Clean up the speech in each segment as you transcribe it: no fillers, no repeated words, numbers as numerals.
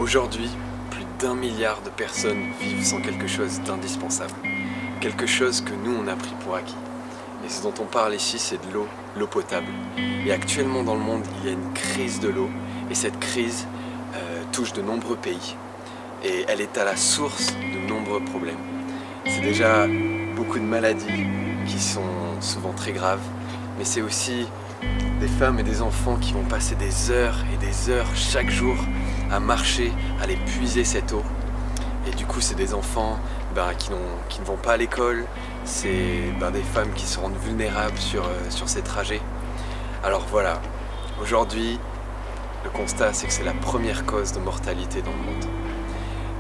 Aujourd'hui, plus d'1 milliard de personnes vivent sans quelque chose d'indispensable. Quelque chose que nous on a pris pour acquis. Et ce dont on parle ici, c'est de l'eau potable. Et actuellement dans le monde, il y a une crise de l'eau. Et cette crise touche de nombreux pays. Et elle est à la source de nombreux problèmes. C'est déjà beaucoup de maladies qui sont souvent très graves. Mais c'est aussi des femmes et des enfants qui vont passer des heures et des heures chaque jour à marcher, à aller puiser cette eau. Et du coup, c'est des enfants qui ne vont pas à l'école, c'est des femmes qui se rendent vulnérables sur ces trajets. Alors voilà, aujourd'hui, le constat c'est que c'est la première cause de mortalité dans le monde.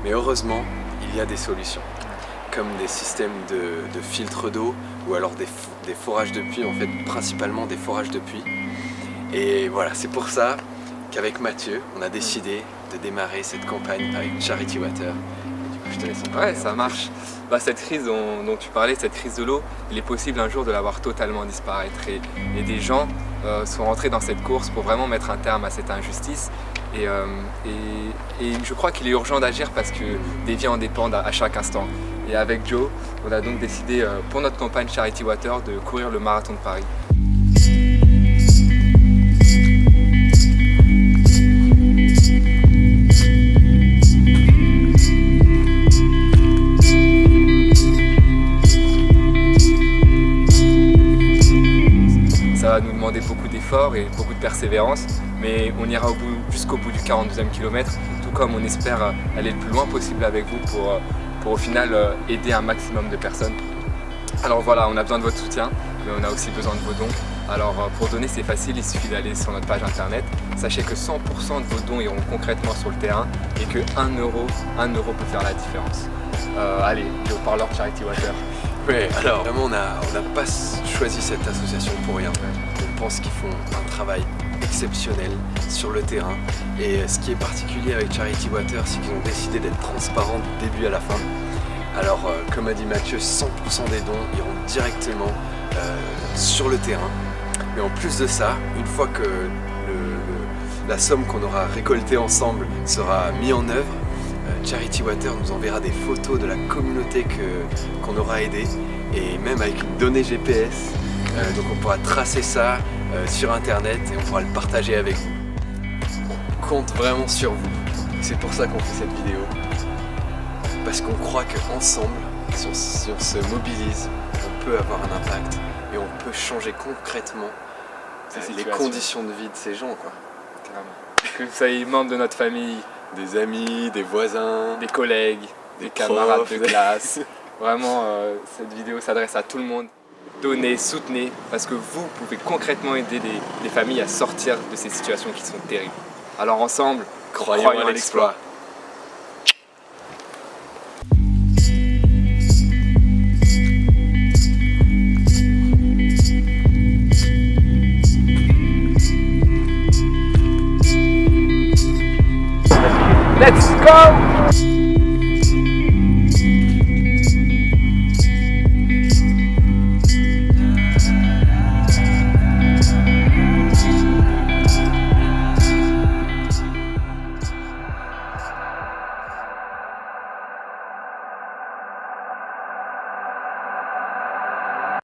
Mais heureusement, il y a des solutions, comme des systèmes de filtres d'eau ou alors des forages de puits, en fait principalement des forages de puits. Et voilà, c'est pour ça qu'avec Mathieu, on a décidé de démarrer cette campagne avec Charity Water. Je te laisse en parler. Ouais, ça marche. Cette crise dont tu parlais, cette crise de l'eau, il est possible un jour de la voir totalement disparaître. Et des gens sont rentrés dans cette course pour vraiment mettre un terme à cette injustice. Et je crois qu'il est urgent d'agir parce que des vies en dépendent à chaque instant. Et avec Joe, on a donc décidé pour notre campagne Charity Water de courir le marathon de Paris. Ça va nous demander beaucoup d'efforts et beaucoup de persévérance, mais on ira jusqu'au bout du 42e kilomètre, tout comme on espère aller le plus loin possible avec vous pour au final aider un maximum de personnes. Alors voilà, on a besoin de votre soutien, mais on a aussi besoin de vos dons. Alors pour donner c'est facile, il suffit d'aller sur notre page internet. Sachez que 100% de vos dons iront concrètement sur le terrain et que 1 euro peut faire la différence. Allez, Joe, parleur Charity Water. Oui, alors vraiment on n'a pas choisi cette association pour rien. On pense qu'ils font un travail exceptionnel sur le terrain. Et ce qui est particulier avec Charity Water, c'est qu'ils ont décidé d'être transparents du début à la fin. Alors comme a dit Mathieu, 100% des dons iront directement sur le terrain. Mais en plus de ça, une fois que la somme qu'on aura récoltée ensemble sera mise en œuvre, Charity Water nous enverra des photos de la communauté qu'on aura aidé et même avec une donnée GPS, donc on pourra tracer ça sur internet et on pourra le partager avec vous. On compte vraiment sur vous, c'est pour ça qu'on fait cette vidéo, parce qu'on croit qu'ensemble, si on se mobilise, on peut avoir un impact et on peut changer concrètement les conditions de vie de ces gens, quoi. Que vous soyez membre de notre famille, des amis, des voisins, des collègues, des camarades de classe. Vraiment, cette vidéo s'adresse à tout le monde. Donnez, soutenez, parce que vous pouvez concrètement aider des familles à sortir de ces situations qui sont terribles. Alors ensemble, croyons à l'exploit. Let's go!